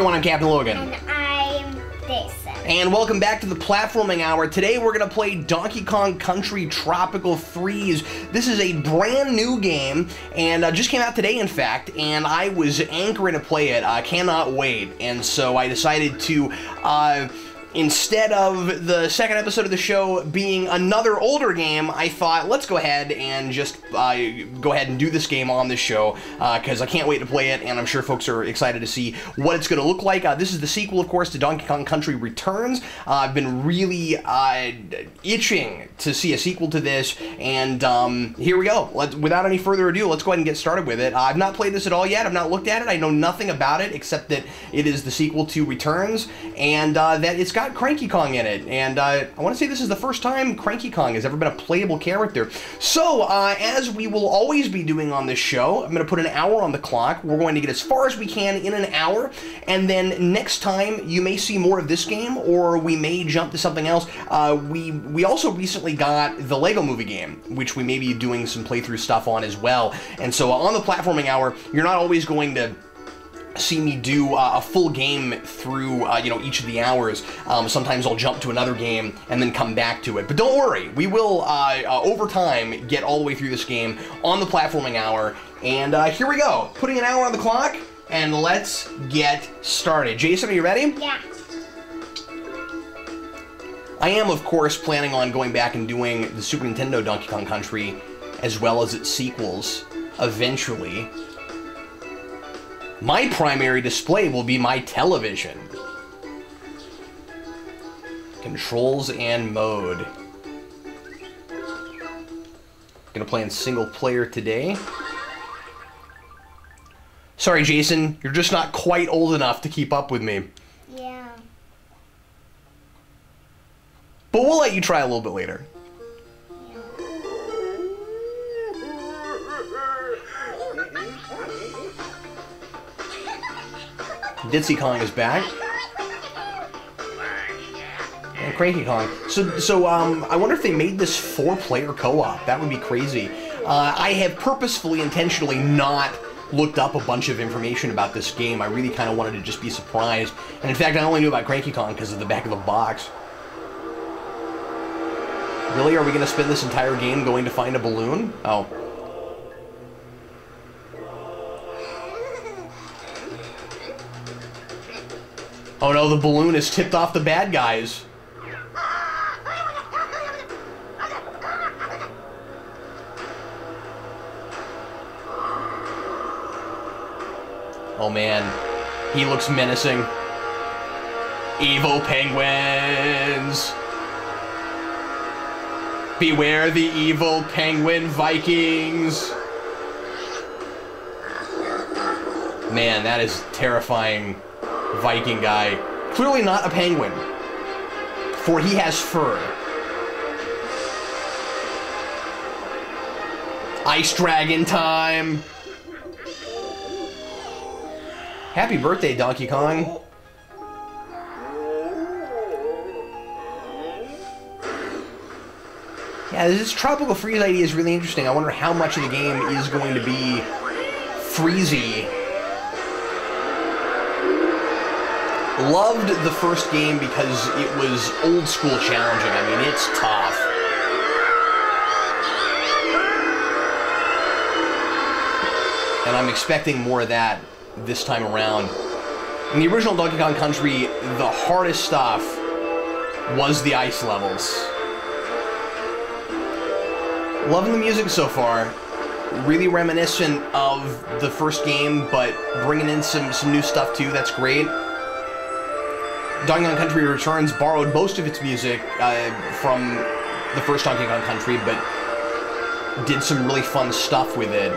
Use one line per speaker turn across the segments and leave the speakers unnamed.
everyone, I'm Captain Logan.
And I'm Jason.
And welcome back to the Platforming Hour. Today we're going to play Donkey Kong Country Tropical Freeze. This is a brand new game, and just came out today, in fact, and I was anchoring to play it. I cannot wait, and so I decided to... instead of the second episode of the show being another older game, I thought, let's go ahead and just go ahead and do this game on this show, because I can't wait to play it, and I'm sure folks are excited to see what it's going to look like. This is the sequel, of course, to Donkey Kong Country Returns. I've been really itching to see a sequel to this, and here we go. Without any further ado, let's go ahead and get started with it. I've not played this at all yet. I've not looked at it. I know nothing about it, except that it is the sequel to Returns, and that it's got Cranky Kong in it, and I want to say this is the first time Cranky Kong has ever been a playable character. So, as we will always be doing on this show, I'm going to put an hour on the clock. We're going to get as far as we can in an hour, and then next time you may see more of this game, or we may jump to something else. We also recently got the Lego Movie game, which we may be doing some playthrough stuff on as well. And so on the Platforming Hour, you're not always going to see me do a full game through, each of the hours. Sometimes I'll jump to another game and then come back to it. But don't worry, we will, over time, get all the way through this game on the Platforming Hour. And here we go. Putting an hour on the clock, and let's get started. Jason, are you ready?
Yeah.
I am, of course, planning on going back and doing the Super Nintendo Donkey Kong Country, as well as its sequels, eventually. My primary display will be my television. Controls and mode. Gonna play in single player today. Sorry, Jason, you're just not quite old enough to keep up with me.
Yeah.
But we'll let you try a little bit later. Ditsy Kong is back. And Cranky Kong. So I wonder if they made this 4-player co-op. That would be crazy. I have purposefully, intentionally not looked up a bunch of information about this game. I really kind of wanted to just be surprised. And in fact, I only knew about Cranky Kong because of the back of the box. Really? Are we going to spend this entire game going to find a balloon? Oh. Oh no, the balloon is tipped off the bad guys. Oh man, he looks menacing. Evil penguins! Beware the evil penguin Vikings! Man, that is terrifying. Viking guy. Clearly not a penguin, for he has fur. Ice Dragon time! Happy birthday, Donkey Kong. Yeah, this Tropical Freeze idea is really interesting. I wonder how much of the game is going to be freezy. Loved the first game because it was old school challenging. I mean, it's tough. And I'm expecting more of that this time around. In the original Donkey Kong Country, the hardest stuff was the ice levels. Loving the music so far. Really reminiscent of the first game, but bringing in some new stuff too. That's great. Donkey Kong Country Returns borrowed most of its music from the first Donkey Kong Country, but did some really fun stuff with it.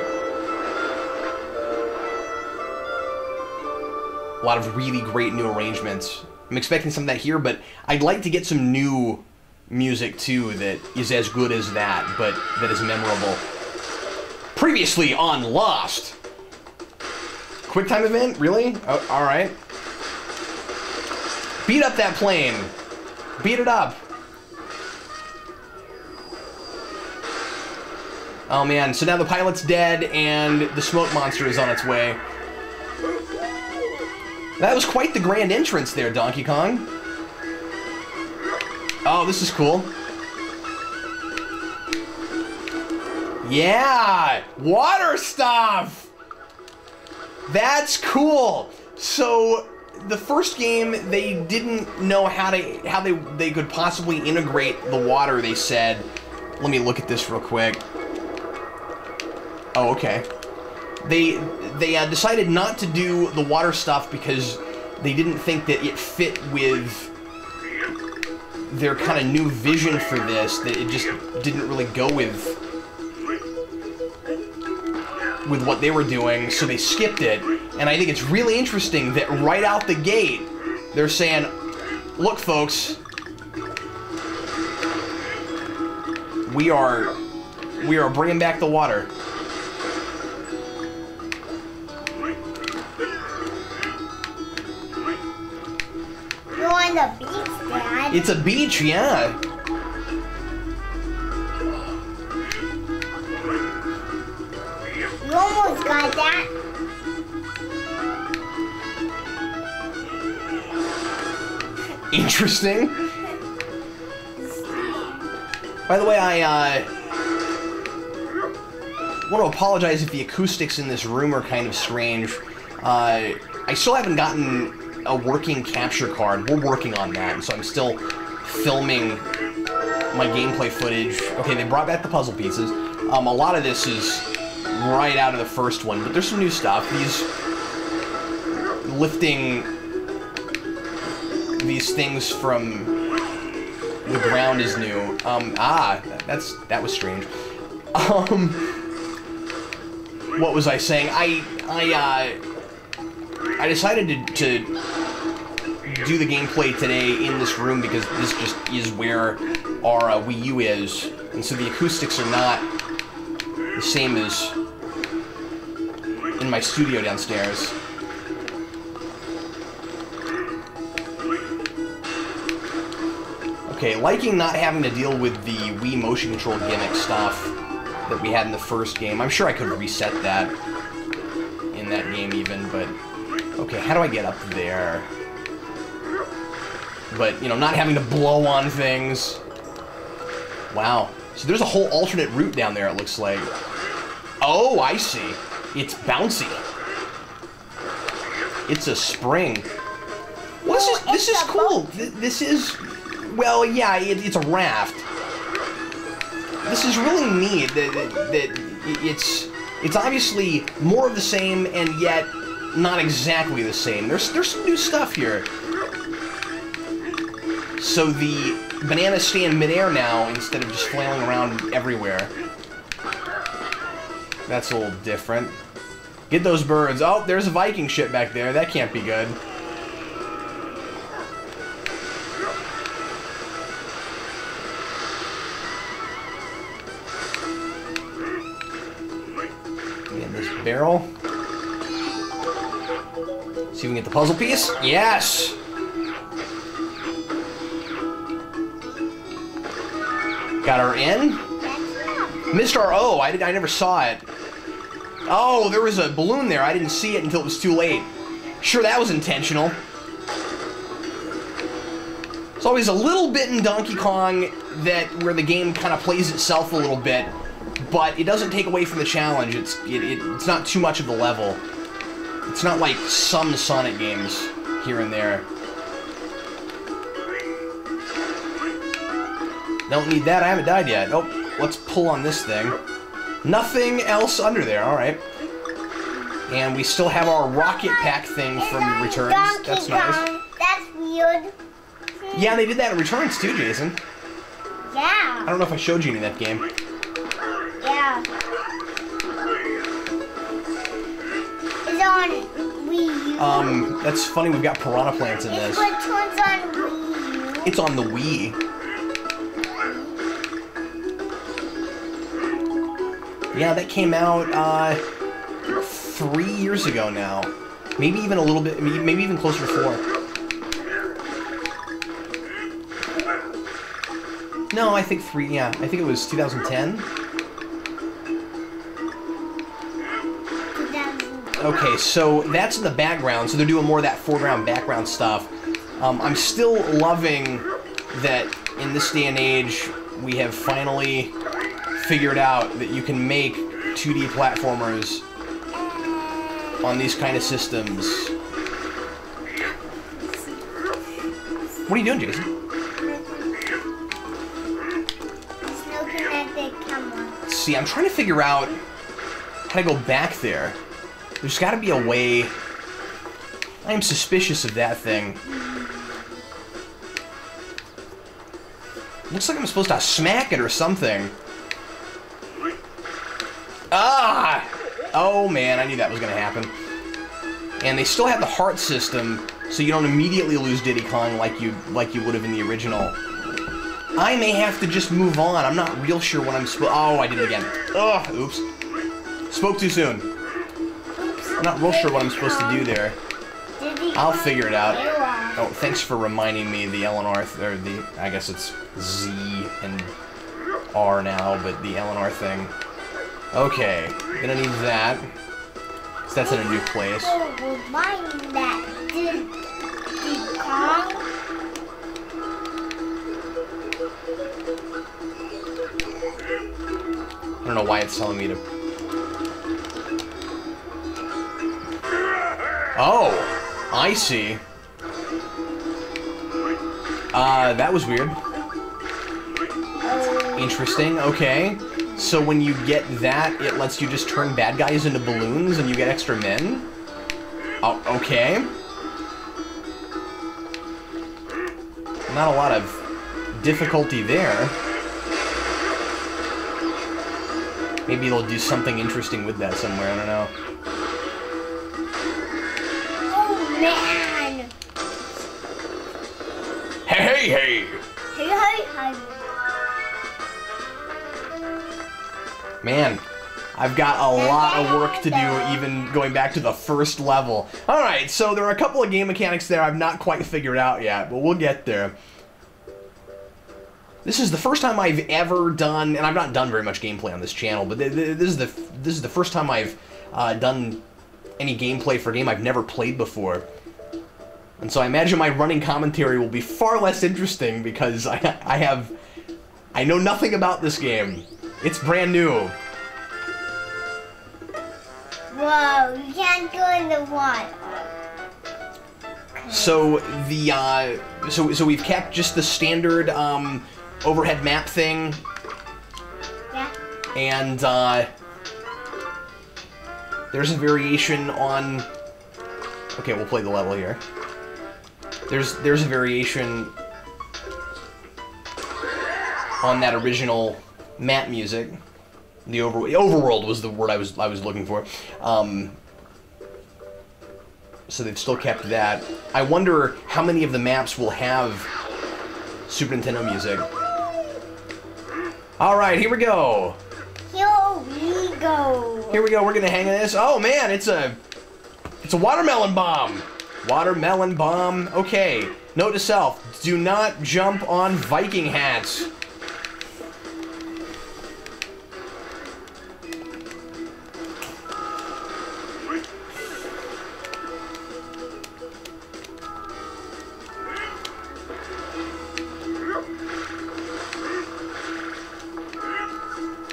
A lot of really great new arrangements. I'm expecting some of that here, but I'd like to get some new music too that is as good as that, but that is memorable. Previously on Lost. QuickTime event? Really? Oh, alright. Beat up that plane. Beat it up. Oh man, so now the pilot's dead and the smoke monster is on its way. That was quite the grand entrance there, Donkey Kong. Oh, this is cool. Yeah! Water stuff! That's cool! So, the first game, they didn't know how they could possibly integrate the water, they said. Let me look at this real quick. Oh, okay. They decided not to do the water stuff because they didn't think that it fit with their kind of new vision for this, that it just didn't really go with what they were doing, so they skipped it. And I think it's really interesting that right out the gate, they're saying, look folks, we are bringing back the water.
You're on the beach, Dad.
It's a beach, yeah.
You almost got that.
Interesting. By the way, I want to apologize if the acoustics in this room are kind of strange. I still haven't gotten a working capture card. We're working on that, and so I'm still filming my gameplay footage. Okay, they brought back the puzzle pieces. A lot of this is right out of the first one, but there's some new stuff. These lifting these things from the ground is new. That was strange. What was I saying? I decided to do the gameplay today in this room because this just is where our Wii U is, and so the acoustics are not the same as in my studio downstairs. Okay, liking not having to deal with the Wii motion control gimmick stuff that we had in the first game. I'm sure I could reset that in that game even, but okay, how do I get up there? But, you know, not having to blow on things. Wow. So there's a whole alternate route down there, it looks like. Oh, I see. It's bouncy. It's a spring. Well, this is cool. This is, well, yeah, it's a raft. This is really neat. That it's obviously more of the same, and yet not exactly the same. There's some new stuff here. So the bananas stay in midair now instead of just flailing around everywhere. That's a little different. Get those birds. Oh, there's a Viking ship back there. That can't be good. Get this barrel. See if we can get the puzzle piece. Yes! Got her in. Missed our O. I never saw it. Oh, there was a balloon there. I didn't see it until it was too late. Sure, that was intentional. There's always a little bit in Donkey Kong where the game kind of plays itself a little bit, but it doesn't take away from the challenge. It's not too much of the level. It's not like some Sonic games here and there. Don't need that, I haven't died yet. Oh, let's pull on this thing. Nothing else under there, alright. And we still have our rocket pack thing from Returns. That's nice.
That's weird.
Yeah, they did that in Returns too, Jason.
Yeah.
I don't know if I showed you any of that game.
Yeah. It's on Wii U.
That's funny, we've got piranha plants in this.
It's Returns on Wii U.
It's on the Wii. Yeah, that came out 3 years ago now. Maybe even a little bit, maybe even closer to 4. No, I think 3, yeah. I think it was 2010. Okay, so that's in the background, so they're doing more of that foreground, background stuff. I'm still loving that in this day and age, we have finally figured out that you can make 2D platformers on these kind of systems. What are you doing, Jason?
There's no connected camera.
See, I'm trying to figure out how to go back there. There's got to be a way. I am suspicious of that thing. Looks like I'm supposed to smack it or something. Ah! Oh man, I knew that was going to happen. And they still have the heart system, so you don't immediately lose Diddy Kong like you would have in the original. I may have to just move on. I'm not real sure what I'm supposed. Oh, I did it again. Ugh, oops. Spoke too soon. I'm not real sure what I'm supposed to do there. I'll figure it out. Oh, thanks for reminding me the L and R, or the, I guess it's Z and R now, but the L and R thing. Okay, gonna need that. So that's in a new place.
Remind that Diddy Kong.
I don't know why it's telling me to... Oh, I see. That was weird. Interesting, okay. So when you get that, it lets you just turn bad guys into balloons and you get extra men? Oh, okay. Not a lot of difficulty there. Maybe they'll do something interesting with that somewhere, I don't know.
Oh man!
Hey, hey, hey!
Hey, hey, hey!
Man, I've got a lot of work to do, even going back to the first level. Alright, so there are a couple of game mechanics there I've not quite figured out yet, but we'll get there. This is the first time I've ever done, and I've not done very much gameplay on this channel, but this is the first time I've done any gameplay for a game I've never played before. And so I imagine my running commentary will be far less interesting because I know nothing about this game. It's brand new.
Whoa, you can't go in the water.
So the so we've kept just the standard overhead map thing.
Yeah.
And there's a variation on. Okay, we'll play the level here. There's a variation on that original map music. The overworld was the word I was looking for. So they've still kept that. I wonder how many of the maps will have Super Nintendo music. All right, here we go.
Here we go.
Here we go. We're gonna hang on this. Oh man, it's a watermelon bomb. Watermelon bomb. Okay. Note to self: do not jump on Viking hats.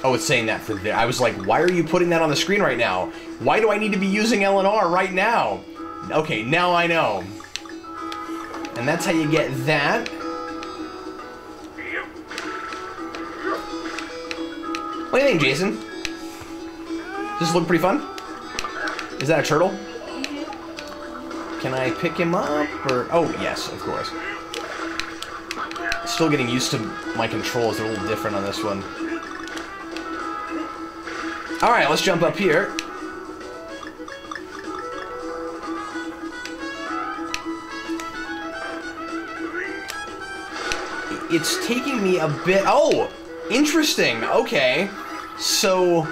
Oh, it's saying that for there. I was like, why are you putting that on the screen right now? Why do I need to be using L and R right now? Okay, now I know. And that's how you get that. What do you think, Jason? Does this look pretty fun? Is that a turtle? Can I pick him up? Or oh, yes, of course. Still getting used to my controls. They're a little different on this one. Alright, let's jump up here. It's taking me a bit... Oh! Interesting! Okay. So...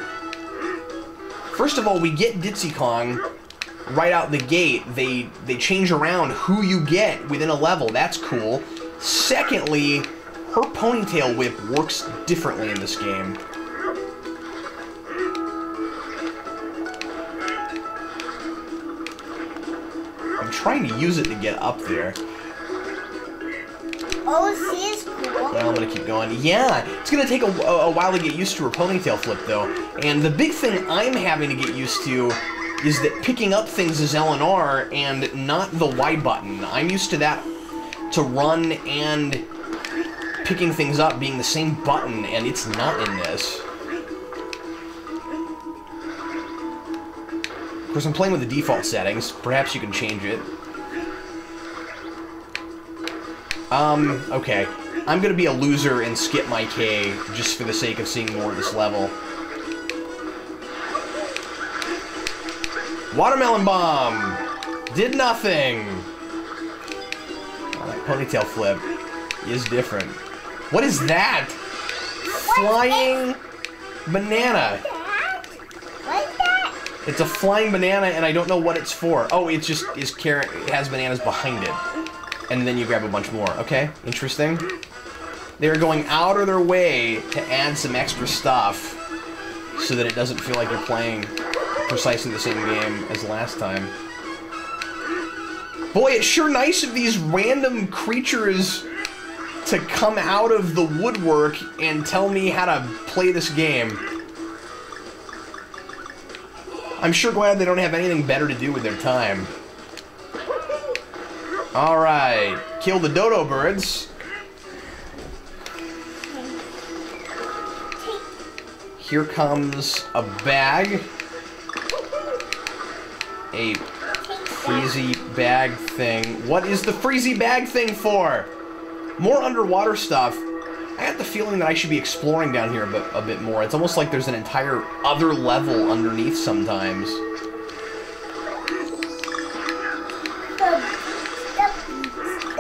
First of all, we get Diddy Kong right out the gate. They change around who you get within a level. That's cool. Secondly, her ponytail whip works differently in this game. trying to use it to get up there.
Oh, she is cool.
Well, I'm gonna keep going. Yeah, it's gonna take a while to get used to her ponytail flip, though. And the big thing I'm having to get used to is that picking up things is L and R and not the Y button. I'm used to that, to run and picking things up being the same button, and it's not in this. Of course, I'm playing with the default settings. Perhaps you can change it. Okay. I'm gonna be a loser and skip my K just for the sake of seeing more of this level. Watermelon Bomb! Did nothing! Oh, that ponytail flip is different. What is that? Flying banana.
What's that?
It's a flying banana, and I don't know what it's for. Oh, it just is carrot. It has bananas behind it. And then you grab a bunch more. Okay, interesting. They're going out of their way to add some extra stuff so that it doesn't feel like you're playing precisely the same game as last time. Boy, it's sure nice of these random creatures to come out of the woodwork and tell me how to play this game. I'm sure glad they don't have anything better to do with their time. Alright, kill the dodo birds. Here comes a bag. A freezy bag thing. What is the freezy bag thing for? More underwater stuff. I got the feeling that I should be exploring down here a bit more. It's almost like there's an entire other level underneath sometimes.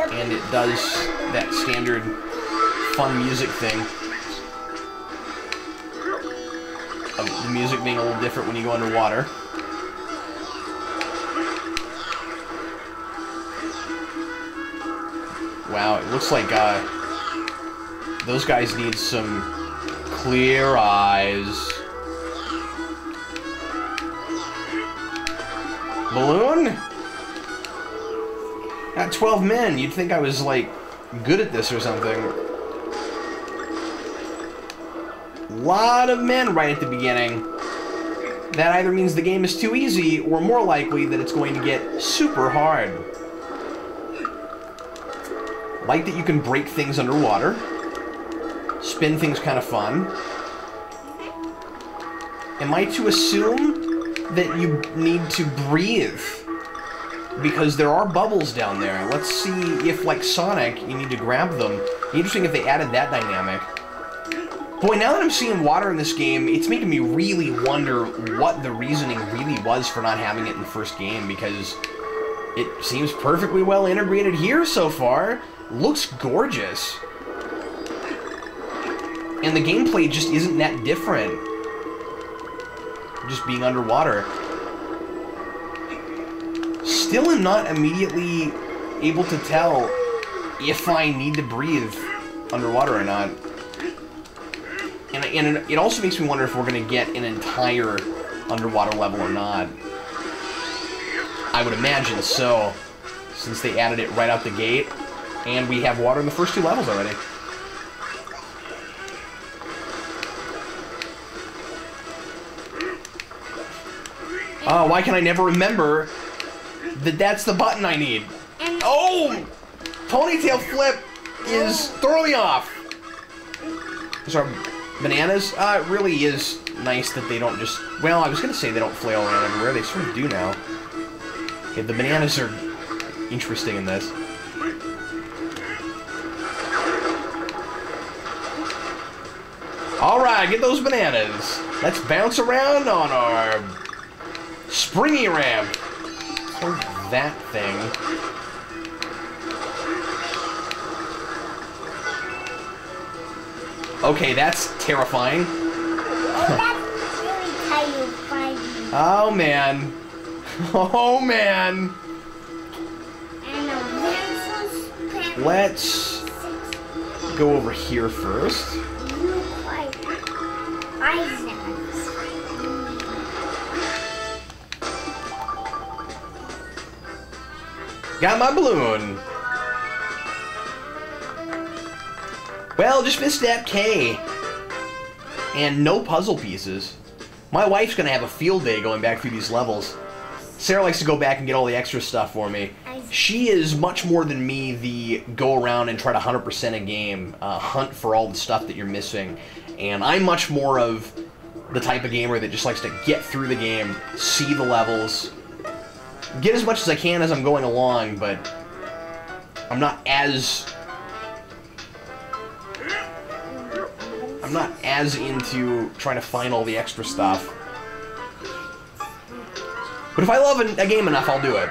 And it does that standard fun music thing. Of the music being a little different when you go underwater. Wow, it looks like those guys need some clear eyes. Balloon? Got 12 men. You'd think I was, like, good at this or something. Lot of men right at the beginning. That either means the game is too easy, or more likely that it's going to get super hard. Like that you can break things underwater. Spin things kind of fun. Am I to assume that you need to breathe? Because there are bubbles down there. Let's see if, like Sonic, you need to grab them. Interesting if they added that dynamic. Boy, now that I'm seeing water in this game, it's making me really wonder what the reasoning really was for not having it in the first game, because it seems perfectly well integrated here so far. Looks gorgeous. And the gameplay just isn't that different. Just being underwater. Still am not immediately able to tell if I need to breathe underwater or not. And it also makes me wonder if we're going to get an entire underwater level or not. I would imagine so, since they added it right out the gate, and we have water in the first two levels already. Oh, why can I never remember that that's the button I need? Oh! Ponytail flip is throwing me off. These are bananas. It really is nice that they don't just... Well, I was going to say they don't flail around everywhere. They sort of do now. Okay, the bananas are interesting in this. Alright, get those bananas. Let's bounce around on our springy ramp. Or that thing. Okay, that's terrifying.
Oh, that's really terrifying.
Oh, man. Oh, man. Let's go over here first. Got my balloon. Well, just missed that K. And no puzzle pieces. My wife's gonna have a field day going back through these levels. Sarah likes to go back and get all the extra stuff for me. She is much more than me the go around and try to 100% a game, hunt for all the stuff that you're missing. And I'm much more of the type of gamer that just likes to get through the game, see the levels, get as much as I can as I'm going along, but I'm not as into trying to find all the extra stuff. But if I love a game enough, I'll do it.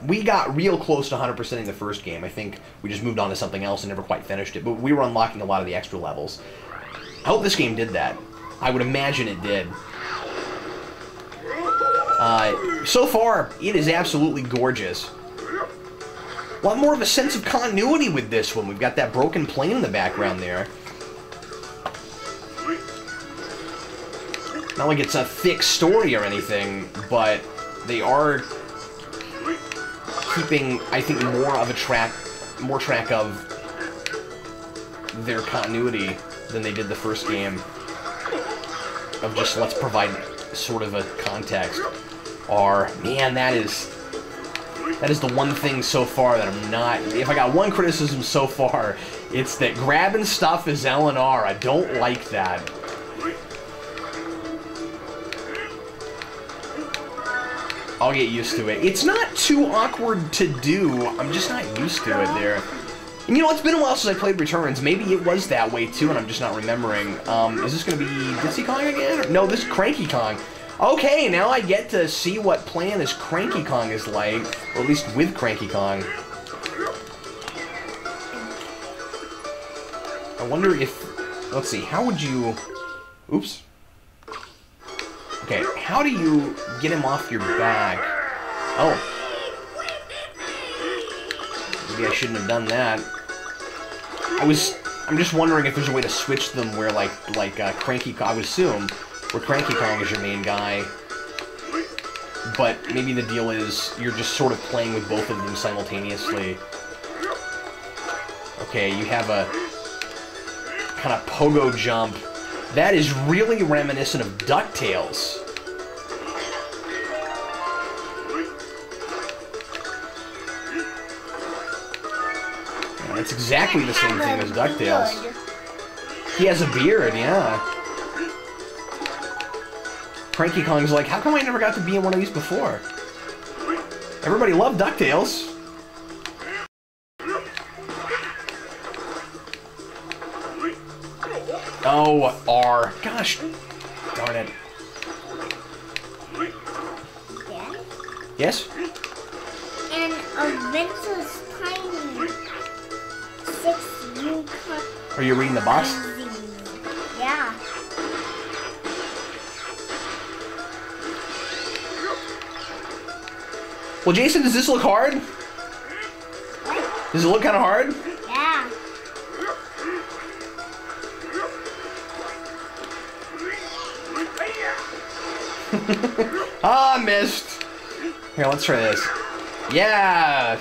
We got real close to 100%ing the first game. I think we just moved on to something else and never quite finished it, but we were unlocking a lot of the extra levels. I hope this game did that. I would imagine it did. So far, it is absolutely gorgeous. A lot more of a sense of continuity with this one. We've got that broken plane in the background there. Not like it's a thick story or anything, but they are keeping, I think, more track of their continuity than they did the first game. Of just, let's provide sort of a context. Or, man, that is the one thing so far that I'm not... If I got one criticism so far, it's that grabbing stuff is L and R. I don't like that. I'll get used to it. It's not too awkward to do. I'm just not used to it there. And you know, it's been a while since I played Returns. Maybe it was that way too, and I'm just not remembering. Is this going to be Ditsy Kong again? Or, no, this is Cranky Kong. Okay, now I get to see what playing as Cranky Kong is like, or at least with Cranky Kong. I wonder if... Let's see, how would you... Oops. Okay, how do you get him off your back? Oh. Maybe I shouldn't have done that. I'm just wondering if there's a way to switch them where, like Cranky Kong, I would assume, where Cranky Kong is your main guy. But maybe the deal is you're just sort of playing with both of them simultaneously. Okay, you have a kind of pogo jump. That is really reminiscent of DuckTales. Yeah, that's exactly the same thing as DuckTales. He has a beard, yeah. Cranky Kong's like, how come I never got to be in one of these before? Everybody loved DuckTales. Oh, R. Gosh. Darn it.
Dad?
Yes?
And Adventures Tiny 6 unicorn.
Are you reading the box?
Yeah.
Well, Jason, does this look hard?
What?
Does it look kind of hard?
Yeah.
Ah, missed. Here, let's try this. Yeah.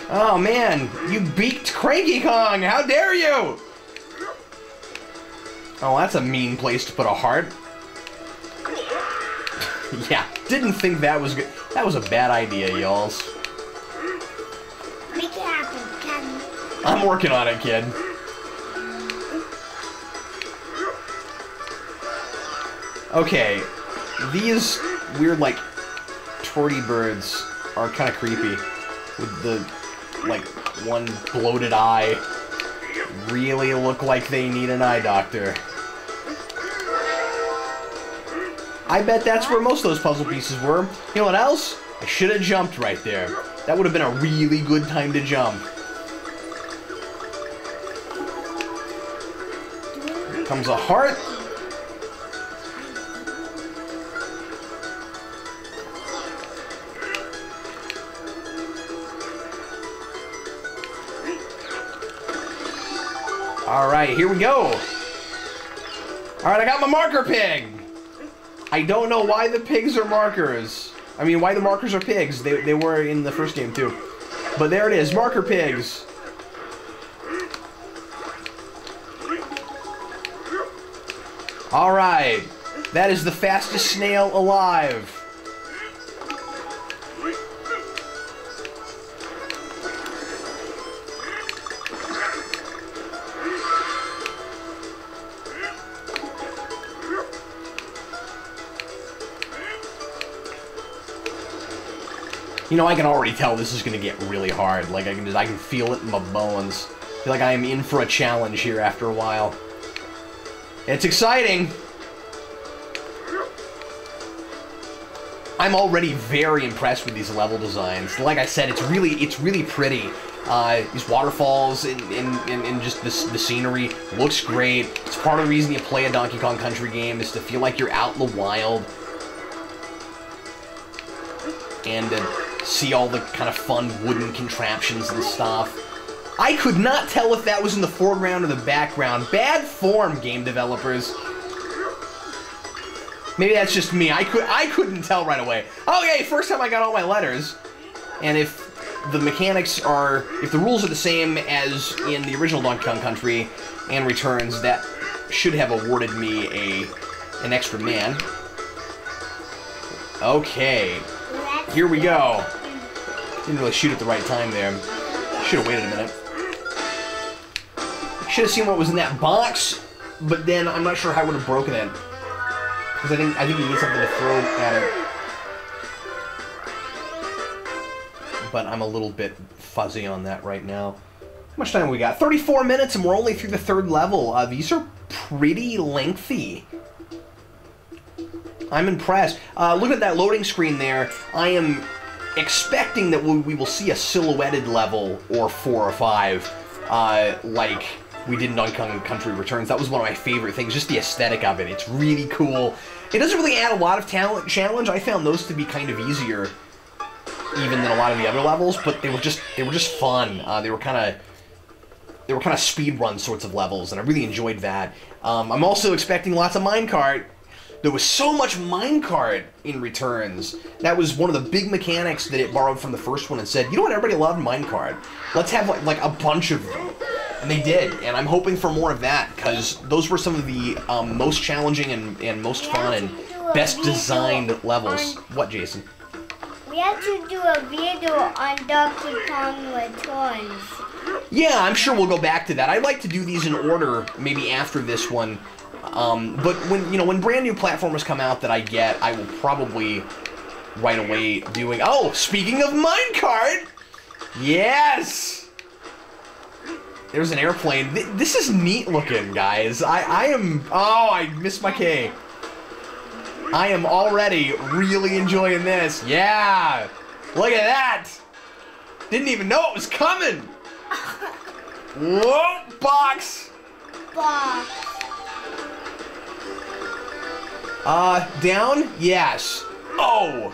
Oh, man. You beaked Cranky Kong. How dare you? Oh, that's a mean place to put a heart. Yeah, didn't think that was good. That was a bad idea, y'alls.
Make it happen, Ken.
I'm working on it, kid. Okay, these weird, like, torty birds are kind of creepy. With the, like, one bloated eye. Really look like they need an eye doctor. I bet that's where most of those puzzle pieces were. You know what else? I should have jumped right there. That would have been a really good time to jump. Here comes a heart. Alright, here we go. Alright, I got my marker pig! I don't know why the pigs are markers. I mean, why the markers are pigs. They were in the first game, too. But there it is, marker pigs. Alright. That is the fastest snail alive. You know, I can already tell this is going to get really hard. Like, I can feel it in my bones. I feel like I am in for a challenge here after a while. It's exciting. I'm already very impressed with these level designs. Like I said, it's really pretty. These waterfalls and just the scenery looks great. It's part of the reason you play a Donkey Kong Country game, is to feel like you're out in the wild. And see all the kind of fun wooden contraptions and stuff. I could not tell if that was in the foreground or the background. Bad form, game developers. Maybe that's just me. I couldn't tell right away. Okay, first time I got all my letters. And if the mechanics are, if the rules are the same as in the original Donkey Kong Country and Returns, that should have awarded me an extra man. Okay. Here we go. Didn't really shoot at the right time there. Should have waited a minute. Should have seen what was in that box, but then I'm not sure how I would have broken it. Because I think you need something to throw at it. But I'm a little bit fuzzy on that right now. How much time have we got? 34 minutes, and we're only through the third level. These are pretty lengthy. I'm impressed. Look at that loading screen there. I am expecting that we will see a silhouetted level, or 4 or 5, like we did in Donkey Kong Country Returns. That was one of my favorite things, just the aesthetic of it. It's really cool. It doesn't really add a lot of challenge. I found those to be kind of easier even than a lot of the other levels, but they were just fun. They were kind of speed run sorts of levels, and I really enjoyed that. I'm also expecting lots of minecart. There was so much minecart in Returns. That was one of the big mechanics that it borrowed from the first one and said, you know what, everybody loved minecart. Let's have like a bunch of them. And they did, and I'm hoping for more of that, because those were some of the most challenging and most fun and best designed levels. What, Jason?
We have to do a video on Donkey Kong Returns.
Yeah, I'm sure we'll go back to that. I'd like to do these in order, maybe after this one. But when brand new platformers come out that I get, I will probably right away doing. Oh, speaking of minecart, yes. There's an airplane. This is neat looking, guys. I am. Oh, I missed my K. I am already really enjoying this. Yeah, look at that. Didn't even know it was coming. Whoa, box.
Box.
Down? Yes. Oh!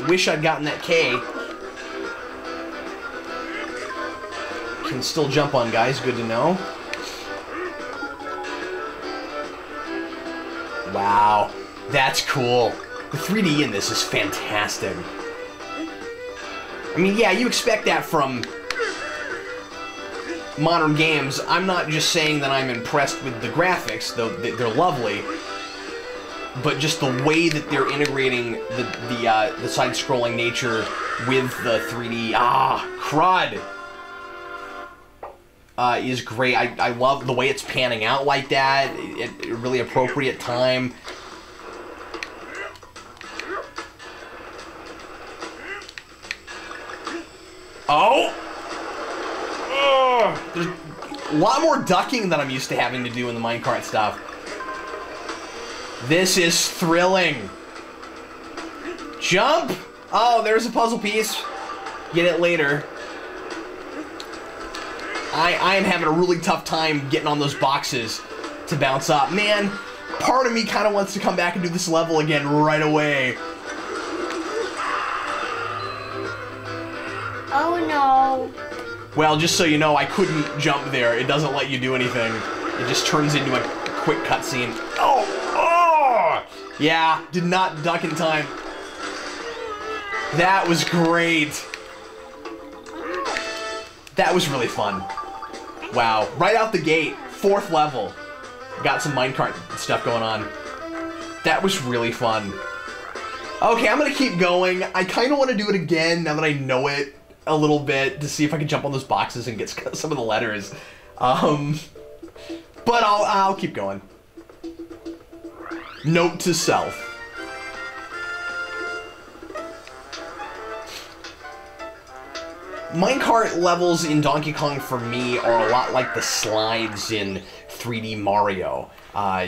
Wish I'd gotten that K. Can still jump on, guys. Good to know. Wow. That's cool. The 3D in this is fantastic. I mean, yeah, you expect that from modern games. I'm not just saying that I'm impressed with the graphics, though they're lovely. But just the way that they're integrating the side-scrolling nature with the 3D, crud, is great. I love the way it's panning out like that at a really appropriate time. Oh! There's a lot more ducking than I'm used to having to do in the minecart stuff. This is thrilling. Jump! Oh, there's a puzzle piece. Get it later. I am having a really tough time getting on those boxes to bounce up. Man, part of me kind of wants to come back and do this level again right away.
Oh no.
Well, just so you know, I couldn't jump there. It doesn't let you do anything. It just turns into a quick cutscene. Oh! Oh! Yeah, did not duck in time. That was great. That was really fun. Wow. Right out the gate, 4th level. Got some minecart stuff going on. That was really fun. Okay, I'm gonna keep going. I kind of want to do it again now that I know it a little bit to see if I can jump on those boxes and get some of the letters. But I'll keep going. Note to self. Minecart levels in Donkey Kong for me are a lot like the slides in 3D Mario.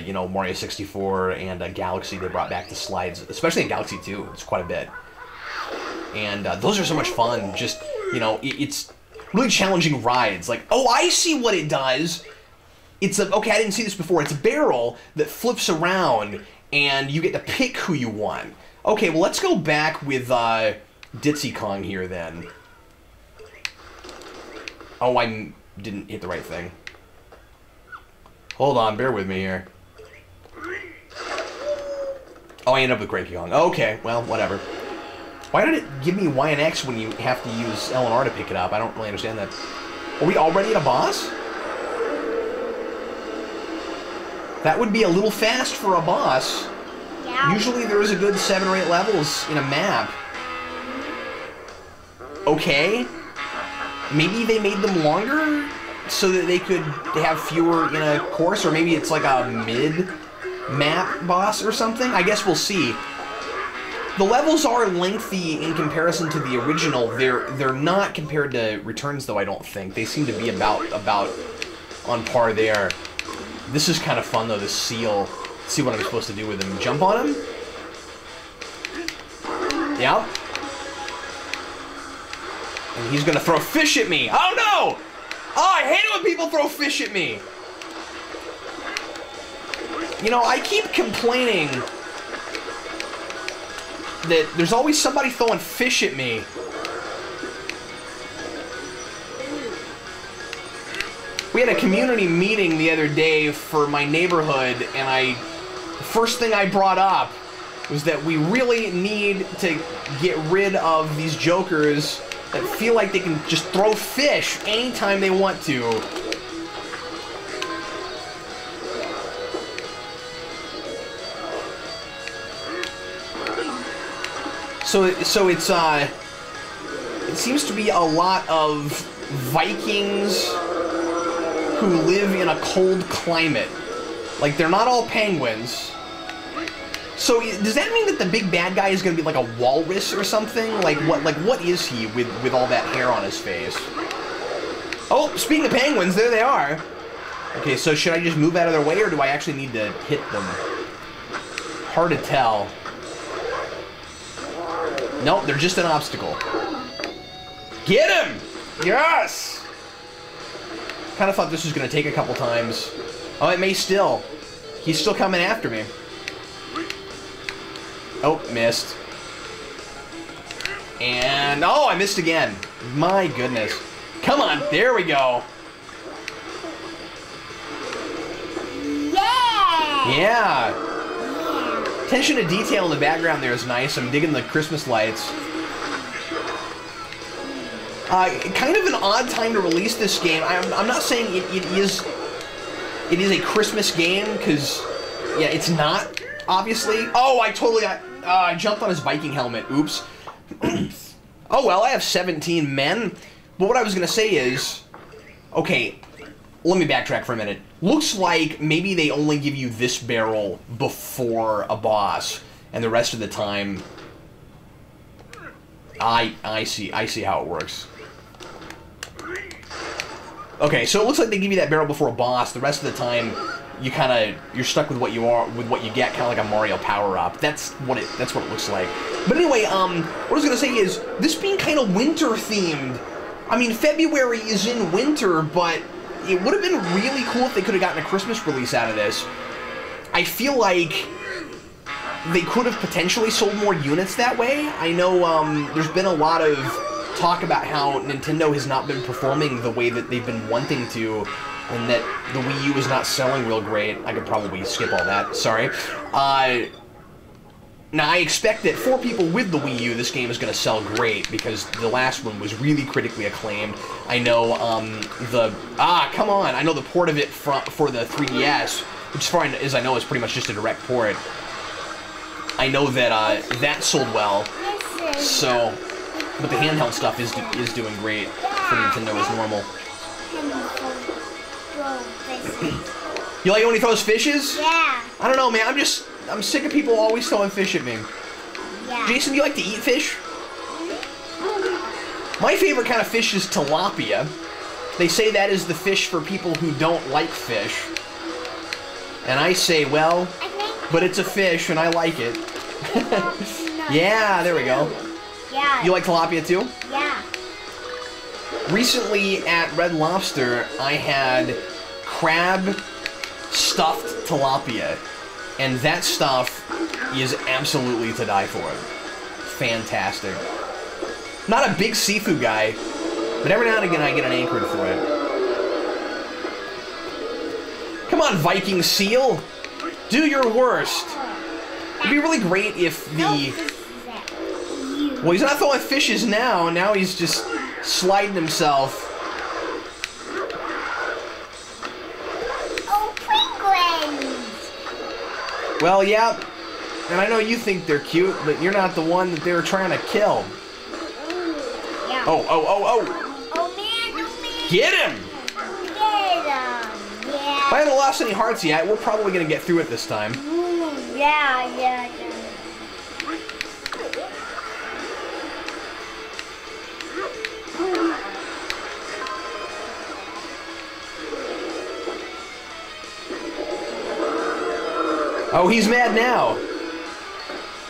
You know, Mario 64 and Galaxy, they brought back the slides, especially in Galaxy 2. It's quite a bit. And those are so much fun. Just, you know, it's really challenging rides. Like, oh, I see what it does. It's a, okay, I didn't see this before. It's a barrel that flips around, and you get to pick who you want. Okay, well, let's go back with Ditsy Kong here, then. Oh, I didn't hit the right thing. Hold on, bear with me here. Oh, I ended up with Cranky Kong. Okay, well, whatever. Why did it give me Y and X when you have to use L and R to pick it up? I don't really understand that. Are we already at a boss? That would be a little fast for a boss. Yeah. Usually there is a good 7 or 8 levels in a map. Okay. Maybe they made them longer so that they could have fewer in a course, or maybe it's like a mid-map boss or something. I guess we'll see. The levels are lengthy in comparison to the original. They're not compared to Returns, though, I don't think. They seem to be about on par there. This is kind of fun, though, this seal. See what I'm supposed to do with him. Jump on him? Yep. And he's gonna throw fish at me. Oh, no! Oh, I hate it when people throw fish at me. You know, I keep complaining that there's always somebody throwing fish at me. We had a community meeting the other day for my neighborhood, and the first thing I brought up was that we really need to get rid of these jokers that feel like they can just throw fish anytime they want to. So it's it seems to be a lot of Vikings who live in a cold climate. Like, they're not all penguins. So does that mean that the big bad guy is going to be like a walrus or something? Like what is he with all that hair on his face? Oh, speaking of penguins, there they are. Okay, so should I just move out of their way, or do I actually need to hit them? Hard to tell. Nope, they're just an obstacle. Get him! Yes! Kind of thought this was going to take a couple times. Oh, it may still. He's still coming after me. Oh, missed. And, oh, I missed again. My goodness. Come on, there we go.
Yeah!
Yeah. Attention to detail in the background there is nice. I'm digging the Christmas lights. Kind of an odd time to release this game. I'm not saying it is a Christmas game, because, yeah, it's not, obviously. Oh, I jumped on his Viking helmet. Oops. Oh, well, I have 17 men. But what I was going to say is, okay, let me backtrack for a minute. Looks like maybe they only give you this barrel before a boss, and the rest of the time, I see how it works. Okay, so it looks like they give you that barrel before a boss. The rest of the time, you're stuck with what you get, kind of like a Mario power-up. That's what it looks like. But anyway, what I was gonna say is, this being kind of winter-themed. I mean, February is in winter, but it would have been really cool if they could have gotten a Christmas release out of this. I feel like they could have potentially sold more units that way. I know there's been a lot of talk about how Nintendo has not been performing the way that they've been wanting to and that the Wii U is not selling real great. I could probably skip all that, sorry. Now, I expect that for people with the Wii U, this game is going to sell great, because the last one was really critically acclaimed. I know, come on! I know the port of it for the 3DS, which as far as I know is pretty much just a direct port. I know that, that sold well, so... But the handheld stuff is doing great for Nintendo as normal. You like it when he throws fishes?
Yeah.
I don't know, man. I'm sick of people always throwing fish at me.
Yeah.
Jason, do you like to eat fish? My favorite kind of fish is tilapia. They say that is the fish for people who don't like fish. And I say, well, but it's a fish and I like it. Yeah, there we go.
Yeah.
You like tilapia too?
Yeah.
Recently at Red Lobster, I had crab stuffed tilapia, and that stuff is absolutely to die for. Fantastic. Not a big seafood guy, but every now and again I get an anchored for it. Come on, Viking seal! Do your worst! It'd be really great if the... Well, he's not throwing fishes now. Now he's just sliding himself.
Oh, penguins!
Well, yeah. And I know you think they're cute, but you're not the one that they were trying to kill.
Yeah.
Oh.
Oh, man.
Get him!
Get him. Yeah.
If I haven't lost any hearts yet, we're probably going to get through it this time.
Yeah.
Oh, he's mad now.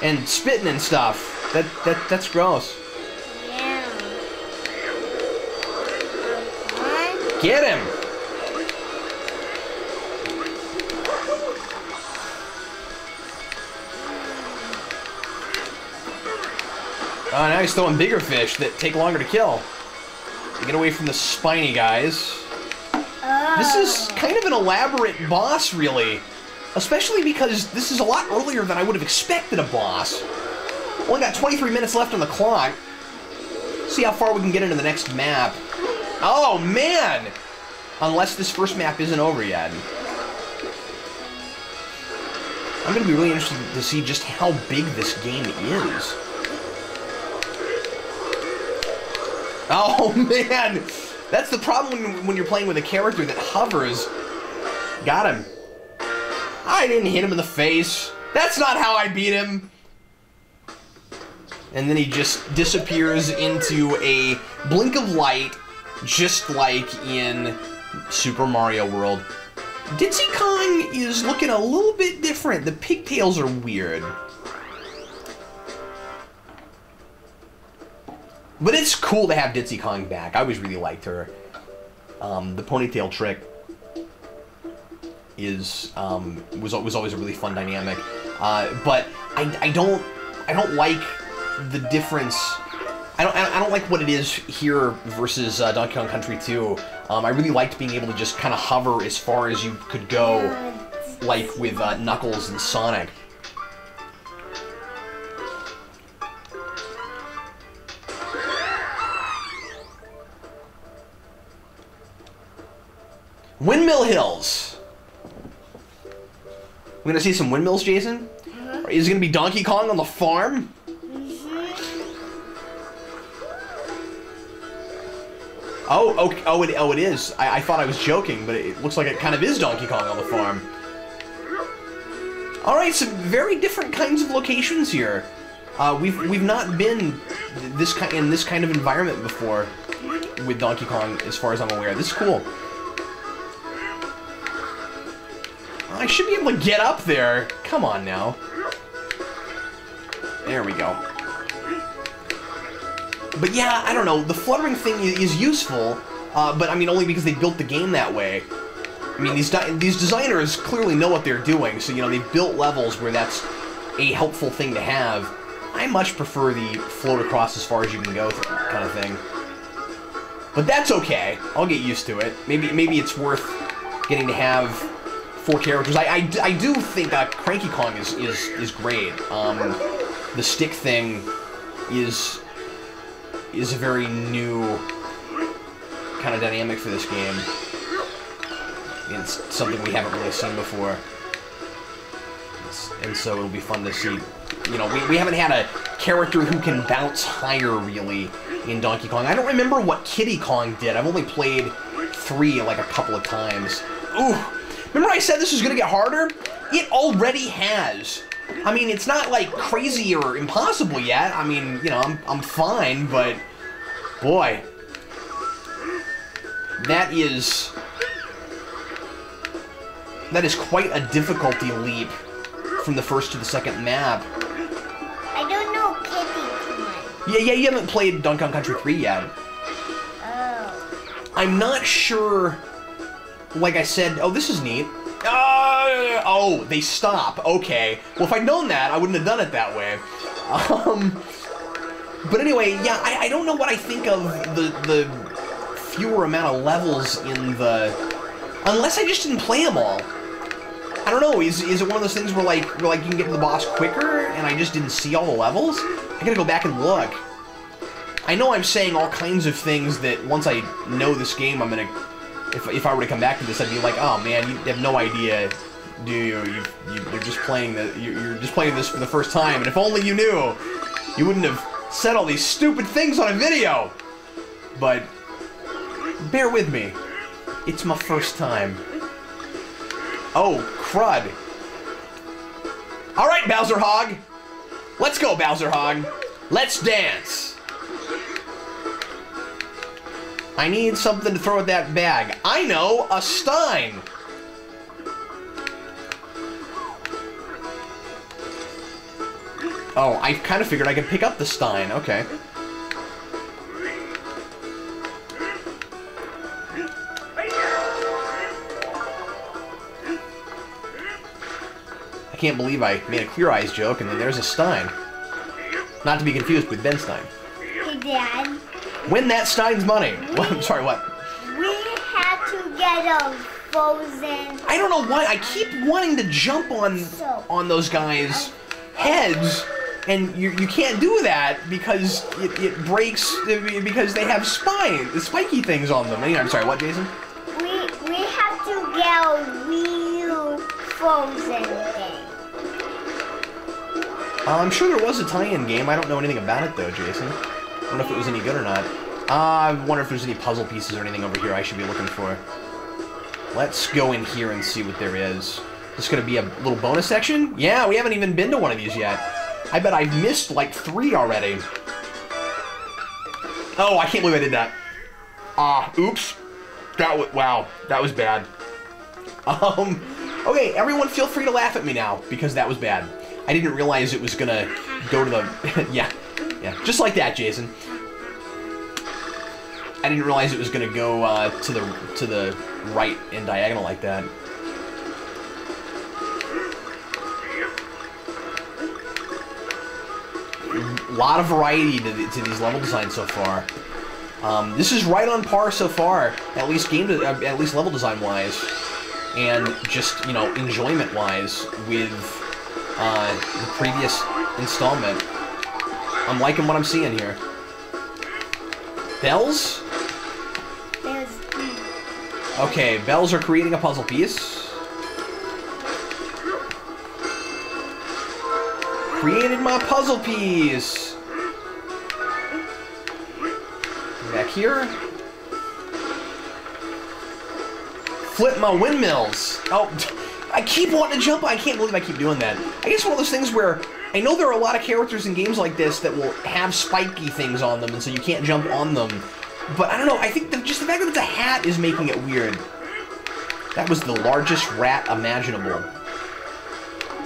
And spitting and stuff. That's gross.
Yeah.
Get him! Oh, now he's throwing bigger fish that take longer to kill. Get away from the spiny guys.
Oh.
This is kind of an elaborate boss, really. Especially because this is a lot earlier than I would have expected a boss. Only got 23 minutes left on the clock. See how far we can get into the next map. Oh, man! Unless this first map isn't over yet. I'm going to be really interested to see just how big this game is. Oh, man! That's the problem when you're playing with a character that hovers. Got him. I didn't hit him in the face. That's not how I beat him. And then he just disappears into a blink of light, just like in Super Mario World. Ditsy Kong is looking a little bit different. The pigtails are weird. But it's cool to have Ditsy Kong back. I always really liked her. The ponytail trick was always a really fun dynamic. But I don't like the difference. I don't like what it is here versus Donkey Kong Country 2. I really liked being able to just kind of hover as far as you could go, like with Knuckles and Sonic. Windmill Hills. We're gonna see some windmills, Jason? Is it gonna be Donkey Kong on the farm? Oh, it is. I thought I was joking, but it looks like it kind of is Donkey Kong on the farm. All right, some very different kinds of locations here. We've not been in this kind of environment before with Donkey Kong, as far as I'm aware. This is cool. I should be able to get up there. Come on now. There we go. But yeah, I don't know. The fluttering thing is useful, but I mean only because they built the game that way. I mean these designers clearly know what they're doing, so you know they've built levels where that's a helpful thing to have. I much prefer the float across as far as you can go kind of thing. But that's okay. I'll get used to it. Maybe it's worth getting to have 4 characters. I do think Cranky Kong is great. The stick thing is a very new kind of dynamic for this game. It's something we haven't really seen before. And so it'll be fun to see. You know, we haven't had a character who can bounce higher, really, in Donkey Kong. I don't remember what Kiddy Kong did. I've only played 3 like a couple of times. Ooh, remember I said this was going to get harder? It already has. I mean, it's not like crazy or impossible yet. I mean, you know, I'm fine, but boy, that is quite a difficulty leap from the first to the second map.
I don't know Kiddy Kong.
Yeah, you haven't played Donkey Kong Country 3 yet.
Oh.
I'm not sure, like I said, oh, this is neat. Oh, they stop. Okay. Well, if I'd known that, I wouldn't have done it that way. But anyway, yeah, I don't know what I think of the fewer amount of levels in the... Unless I just didn't play them all. I don't know, is it one of those things where like you can get to the boss quicker, and I just didn't see all the levels? I gotta go back and look. I know I'm saying all kinds of things that once I know this game, I'm gonna... If I were to come back to this, I'd be like, oh man, you have no idea, do you? You're just playing you're just playing this for the first time, and if only you knew, you wouldn't have said all these stupid things on a video. But bear with me, it's my first time. Oh, crud. All right, Bowser Hog, let's go, Bowser Hog. Let's dance. I need something to throw at that bag. I know, a stein. Oh, I kind of figured I could pick up the stein. Okay. I can't believe I made a Clear Eyes joke and then there's a stein. Not to be confused with Ben Stein.
Hey, Dad.
Win that Stein's money. Well, I'm sorry, what?
We have to get a frozen...
I don't know why. I keep wanting to jump on those guys' heads, and you can't do that because it breaks, because they have spiky things on them. I'm sorry, what, Jason?
We have to get a real frozen thing.
I'm sure there was a tie-in game. I don't know anything about it, though, Jason. I don't know if it was any good or not. I wonder if there's any puzzle pieces or anything over here I should be looking for. Let's go in here and see what there is. This gonna be a little bonus section? Yeah, we haven't even been to one of these yet. I bet I've missed like 3 already. Oh, I can't believe I did that. Oops. Wow, that was bad. Okay, everyone feel free to laugh at me now, because that was bad. I didn't realize it was gonna go to the... yeah, just like that, Jason. I didn't realize it was gonna go to the right and diagonal like that. A lot of variety to these level designs so far. This is right on par so far, at least level design wise, and just, you know, enjoyment wise with the previous installment. I'm liking what I'm seeing here. Bells? Okay, bells are creating a puzzle piece. Created my puzzle piece. Back here. Flip my windmills. Oh, I keep wanting to jump. I can't believe I keep doing that. I guess one of those things where I know there are a lot of characters in games like this that will have spiky things on them, and so you can't jump on them. But I don't know, I think just the fact that it's a hat is making it weird. That was the largest rat imaginable.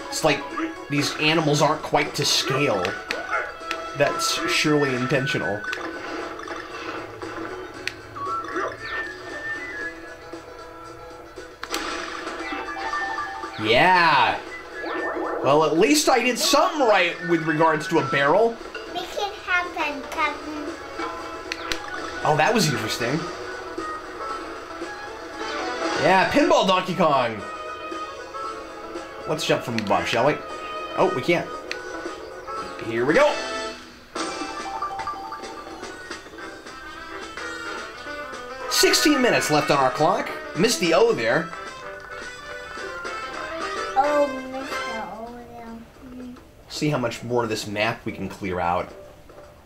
It's like these animals aren't quite to scale. That's surely intentional. Yeah! Well, at least I did something right with regards to a barrel.
Make it happen, Captain.
Oh, that was interesting. Yeah, pinball Donkey Kong. Let's jump from above, shall we? Oh, we can't. Here we go. "16 minutes left on our clock." Missed the O there.
Oh, Mr. Oreo.
See how much more of this map we can clear out.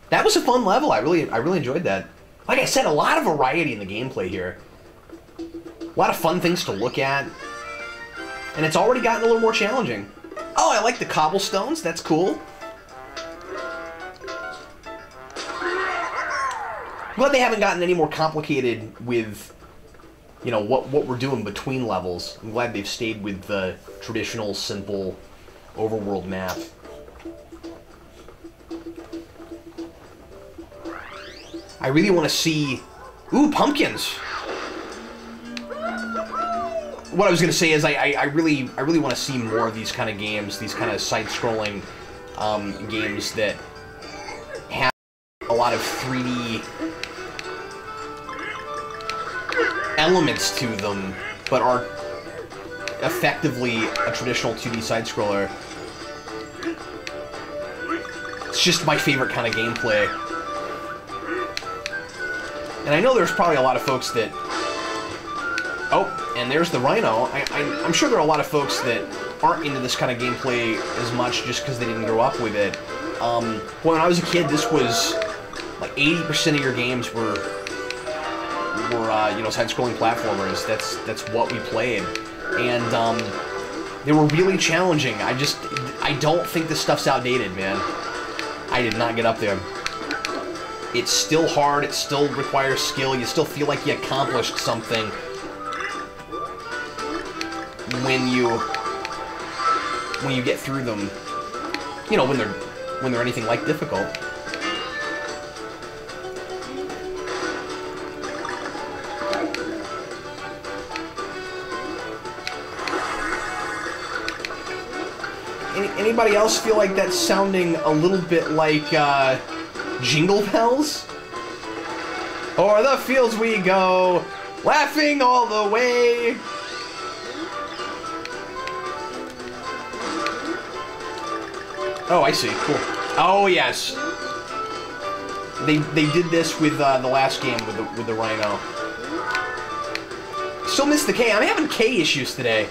That was a fun level. I really enjoyed that. Like I said, a lot of variety in the gameplay here. A lot of fun things to look at. And it's already gotten a little more challenging. Oh, I like the cobblestones. That's cool. I'm glad they haven't gotten any more complicated with, you know, what we're doing between levels. I'm glad they've stayed with the traditional, simple, overworld map. I really want to see... Ooh, pumpkins! What I was going to say is I really want to see more of these kind of games, these kind of side-scrolling games that have a lot of 3D elements to them, but are effectively a traditional 2D side-scroller. It's just my favorite kind of gameplay. And I know there's probably a lot of folks that... Oh, and there's the Rhino. I'm sure there are a lot of folks that aren't into this kind of gameplay as much just because they didn't grow up with it. When I was a kid, this was... like 80% of your games were you know, side-scrolling platformers. That's what we played, and they were really challenging. I don't think this stuff's outdated, man. I did not get up there. It's still hard. It still requires skill. You still feel like you accomplished something when you get through them. You know, when they're anything like difficult. Anybody else feel like that's sounding a little bit like Jingle Bells? O'er the fields we go, laughing all the way. Oh, I see. Cool. Oh, yes. They did this with the last game with the Rhino. Still miss the K. I'm having K issues today.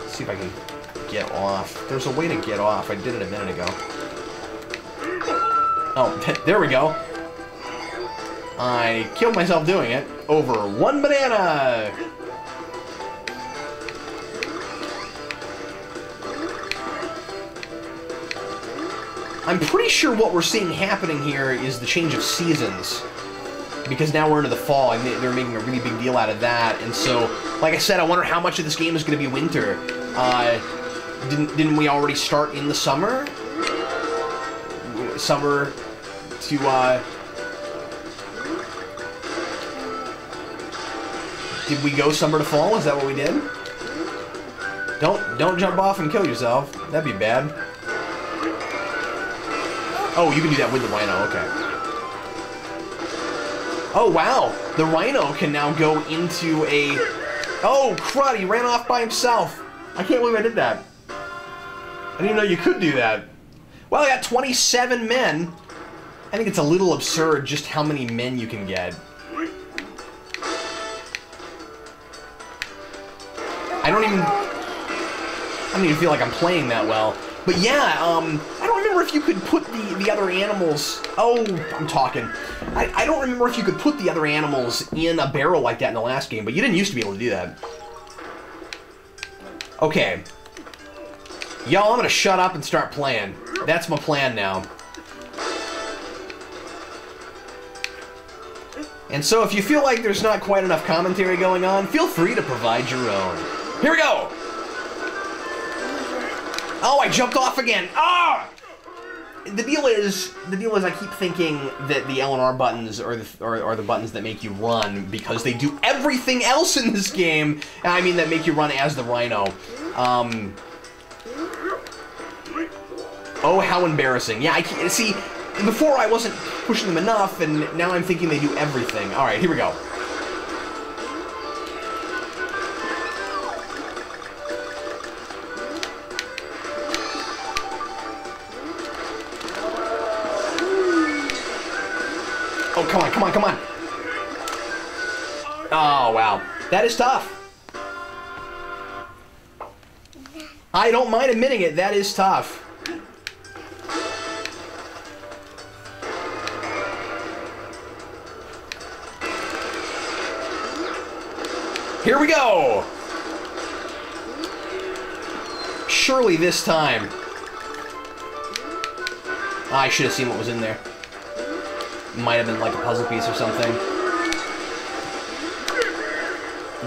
Let's see if I can get off. There's a way to get off. I did it a minute ago. Oh, there we go. I killed myself doing it over one banana. I'm pretty sure what we're seeing happening here is the change of seasons. Because now we're into the fall, and they're making a really big deal out of that. And so, like I said, I wonder how much of this game is going to be winter. Didn't we already start in the summer? Summer to, did we go summer to fall? Is that what we did? Don't jump off and kill yourself. That'd be bad. Oh, you can do that with the Rhino, okay. Oh, wow! The Rhino can now go into a... Oh, crud, he ran off by himself! I can't believe I did that. I didn't even know you could do that. Well, I got 27 men. I think it's a little absurd just how many men you can get. I don't even feel like I'm playing that well. But yeah, I don't remember if you could put the other animals... Oh, I'm talking. I don't remember if you could put the other animals in a barrel like that in the last game, but you didn't used to be able to do that. Okay. Y'all, I'm gonna shut up and start playing. That's my plan now. And so if you feel like there's not quite enough commentary going on, feel free to provide your own. Here we go! Oh, I jumped off again. Ah! The deal is I keep thinking that the L and R buttons are the buttons that make you run because they do everything else in this game. I mean, that make you run as the Rhino. Oh, how embarrassing. Yeah, I can't see. Before I wasn't pushing them enough, and now I'm thinking they do everything. Alright, here we go. Oh, come on, come on, come on. Oh, wow. That is tough. I don't mind admitting it, that is tough. Here we go! Surely this time. I should have seen what was in there. Might have been like a puzzle piece or something.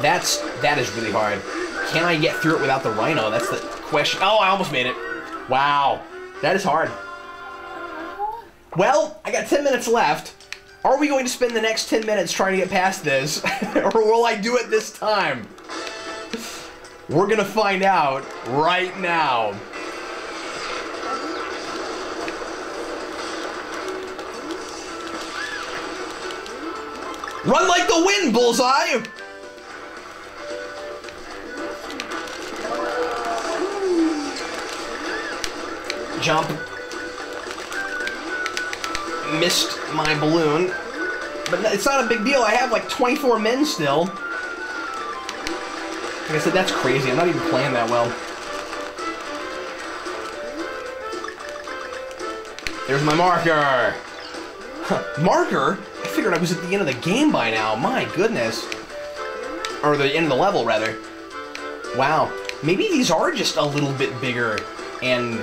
That is really hard. Can I get through it without the rhino? That's the question. Oh, I almost made it. Wow. That is hard. Well, I got 10 minutes left. Are we going to spend the next 10 minutes trying to get past this? Or will I do it this time? We're gonna find out right now. Run like the wind, Bullseye! Jump. Missed my balloon. But it's not a big deal. I have like 24 men still. Like I said, that's crazy. I'm not even playing that well. There's my marker. Huh. Marker? I figured I was at the end of the game by now. My goodness. Or the end of the level, rather. Wow. Maybe these are just a little bit bigger, and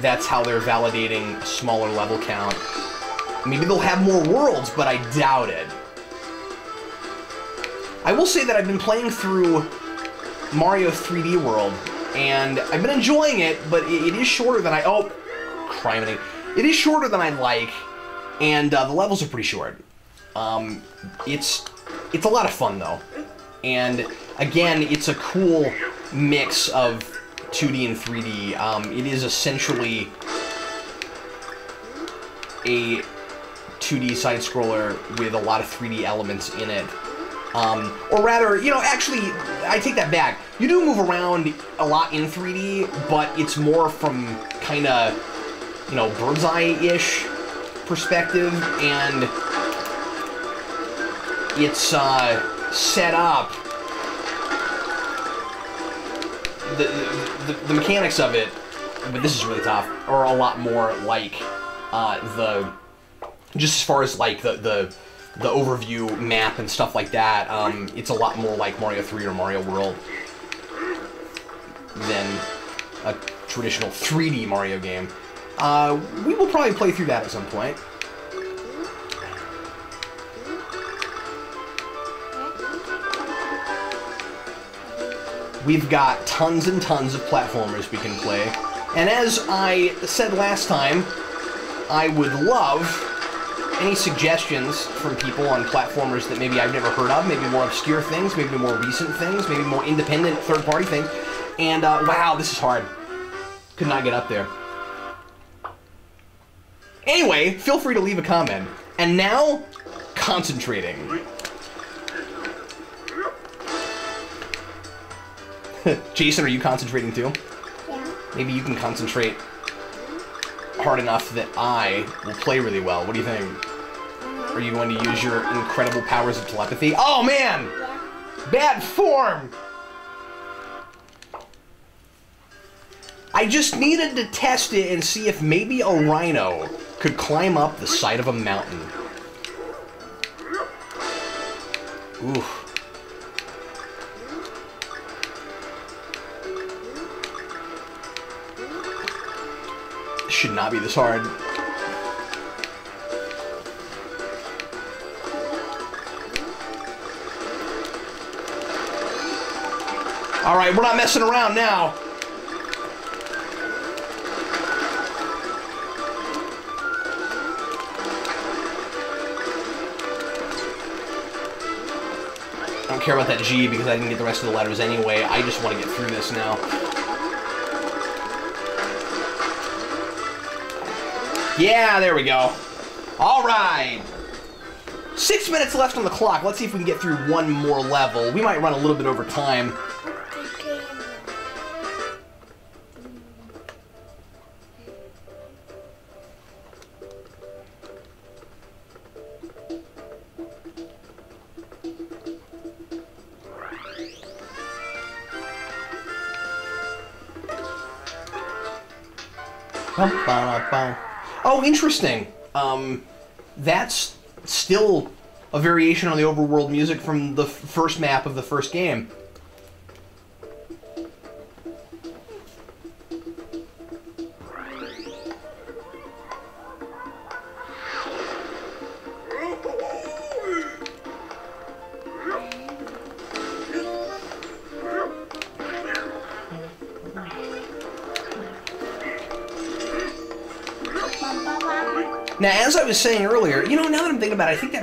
that's how they're validating a smaller level count. Maybe they'll have more worlds, but I doubt it. I will say that I've been playing through Mario 3D World, and I've been enjoying it, but it is shorter than oh, criminy. It is shorter than I'd like, and the levels are pretty short. It's a lot of fun, though. And, again, it's a cool mix of 2D and 3D. It is essentially a 2D side-scroller with a lot of 3D elements in it. Or rather, you know, actually, I take that back. You do move around a lot in 3D, but it's more from kind of, you know, bird's eye-ish perspective, and it's set up. The mechanics of it, but this is really tough, are a lot more like just as far as like the overview map and stuff like that. It's a lot more like Mario 3 or Mario World than a traditional 3D Mario game. We will probably play through that at some point. We've got tons and tons of platformers we can play. And as I said last time, I would love any suggestions from people on platformers that maybe I've never heard of, maybe more obscure things, maybe more recent things, maybe more independent third-party things. And, wow, this is hard. Could not get up there. Anyway, feel free to leave a comment. And now, concentrating. Jason, are you concentrating too?
Yeah.
Maybe you can concentrate hard enough that I will play really well. What do you think? Are you going to use your incredible powers of telepathy? Oh, man!
Yeah.
Bad form! I just needed to test it and see if maybe a rhino could climb up the side of a mountain. Oof. Should not be this hard. Alright, we're not messing around now. I don't care about that G because I didn't get the rest of the letters anyway. I just want to get through this now. Yeah, there we go. All right. 6 minutes left on the clock. Let's see if we can get through one more level. We might run a little bit over time. Oh, interesting. That's still a variation on the overworld music from the first map of the first game. Now, as I was saying earlier, you know, now that I'm thinking about it, I think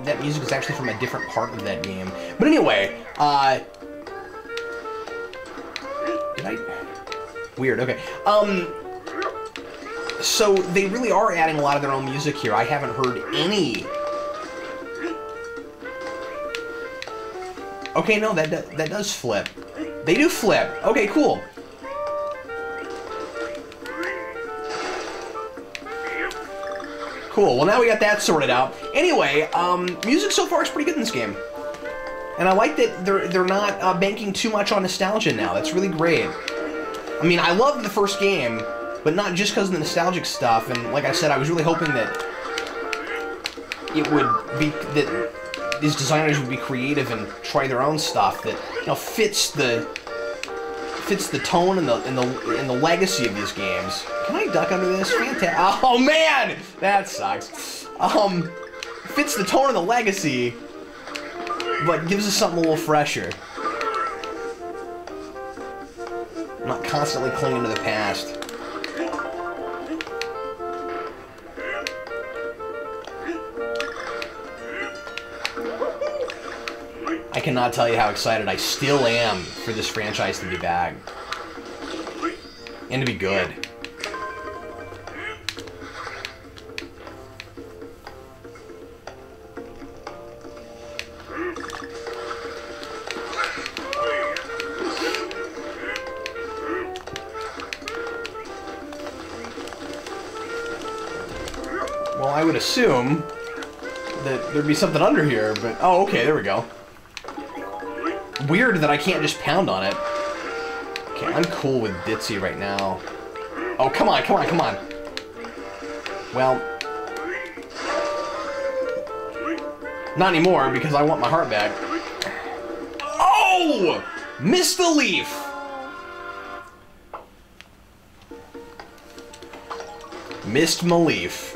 that music is actually from a different part of that game. But anyway, did I? Weird, okay. So they really are adding a lot of their own music here. I haven't heard any. Okay, no, that does flip. They do flip. Okay, cool. Cool, well now we got that sorted out. Anyway, music so far is pretty good in this game. And I like that they're not banking too much on nostalgia now. That's really great. I mean, I loved the first game, but not just because of the nostalgic stuff. And like I said, I was really hoping that it would be, that these designers would be creative and try their own stuff that, you know, fits the tone and the legacy of these games. Can I duck under this? Fantastic. Oh man, that sucks. Fits the tone and the legacy, but gives us something a little fresher. I'm not constantly clinging to the past. I cannot tell you how excited I still am for this franchise to be back. And to be good. Well, I would assume that there'd be something under here, but... Oh, okay, there we go. Weird that I can't just pound on it. Okay, I'm cool with Ditzy right now. Oh, come on, come on, come on. Well... Not anymore, because I want my heart back. Oh! Missed the leaf! Missed my leaf.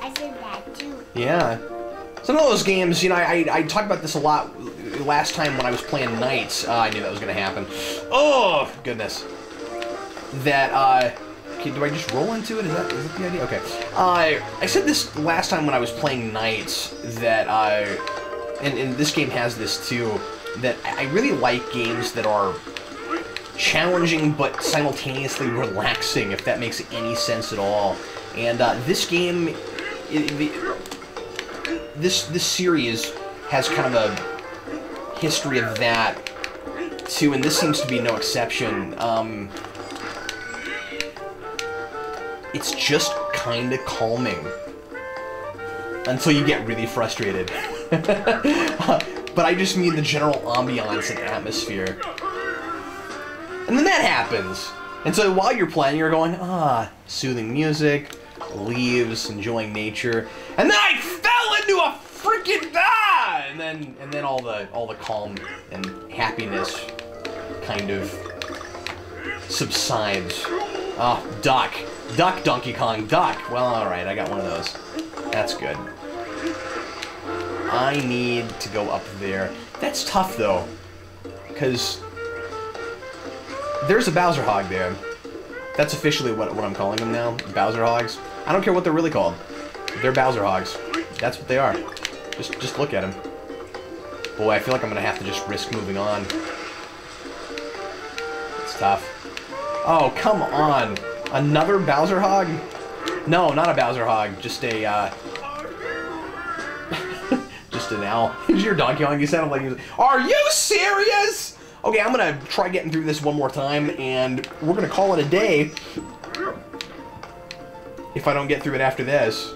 I said that too.
Yeah. Some of those games, you know, I talked about this a lot last time when I was playing Knights. I knew that was going to happen. Oh, goodness. That, okay, do I just roll into it? Is that the idea? Okay. I said this last time when I was playing Knights, that, and this game has this too, that I really like games that are challenging but simultaneously relaxing, if that makes any sense at all. And this game, this series has kind of a history of that too, and this seems to be no exception. It's just kind of calming until you get really frustrated. But I just mean the general ambiance and atmosphere. And then that happens. And so while you're playing, you're going, ah, soothing music, leaves, enjoying nature. And then I fell into a freaking and then all the calm and happiness kind of subsides. Ah, duck. Duck, Donkey Kong, duck. Well, alright, I got one of those. That's good. I need to go up there. That's tough, though. Because there's a Bowser Hog there. That's officially what I'm calling them now. Bowser Hogs. I don't care what they're really called. They're Bowser Hogs. That's what they are. Just look at them. Boy, I feel like I'm going to have to just risk moving on. It's tough. Oh, come on. Another Bowser Hog? No, not a Bowser Hog. Just a, just an owl. You're Donkey Kong. You sound like you... Are you serious? Okay, I'm gonna try getting through this one more time, and we're gonna call it a day. If I don't get through it after this.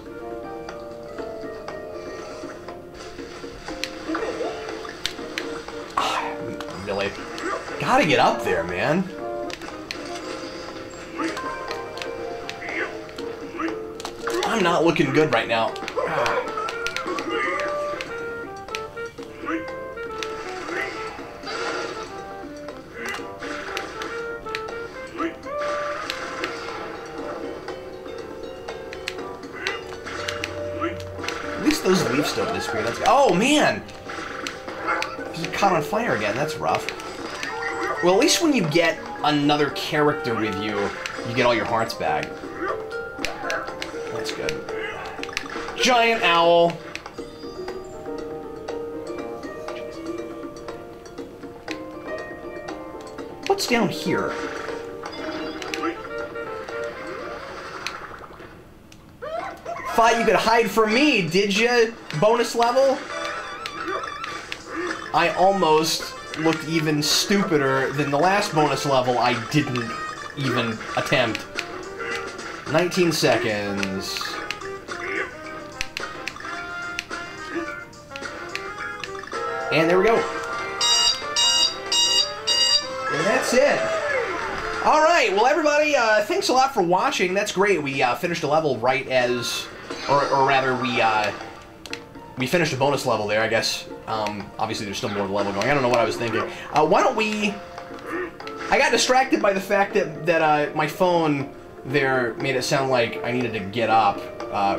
Really? Gotta get up there, man. I'm not looking good right now. At least those leaves don't disappear. That's... Oh, man! He's caught on fire again. That's rough. Well, at least when you get another character with you, you get all your hearts back. That's good. Giant owl. What's down here? Thought you could hide from me, did you? Bonus level? I almost looked even stupider than the last bonus level I didn't even attempt. 19 seconds. And there we go. And that's it. Alright, well everybody, thanks a lot for watching. That's great. We finished a level right as... Or rather, we finished a bonus level there, I guess. Obviously, there's still more level going. I don't know what I was thinking. Why don't we... I got distracted by the fact that my phone there made it sound like I needed to get up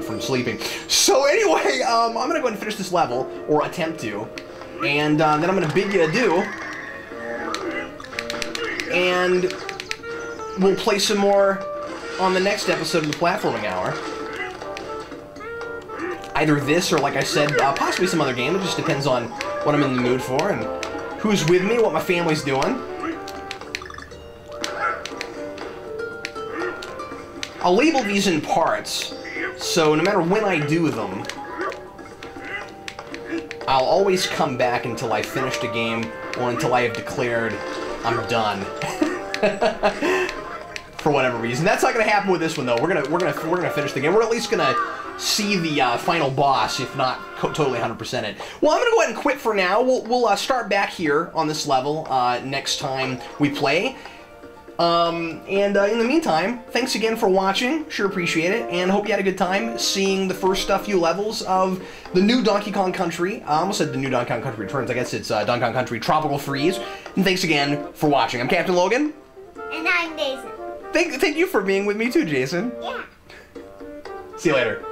from sleeping. So anyway, I'm going to go ahead and finish this level, or attempt to. And then I'm going to bid you adieu. And we'll play some more on the next episode of the Platforming Hour. Either this or, like I said, possibly some other game. It just depends on what I'm in the mood for and who's with me, what my family's doing. I'll label these in parts, so no matter when I do them, I'll always come back until I finished a game or until I have declared I'm done. For whatever reason. That's not gonna happen with this one though. We're gonna finish the game. We're at least gonna see the final boss, if not totally 100% it. Well, I'm gonna go ahead and quit for now. We'll start back here on this level next time we play. In the meantime, thanks again for watching. Sure appreciate it, and hope you had a good time seeing the first few levels of the new Donkey Kong Country. I almost said the new Donkey Kong Country Returns. I guess it's Donkey Kong Country Tropical Freeze. And thanks again for watching. I'm Captain Logan.
And I'm Jason.
Thank you for being with me too, Jason.
Yeah.
See you later.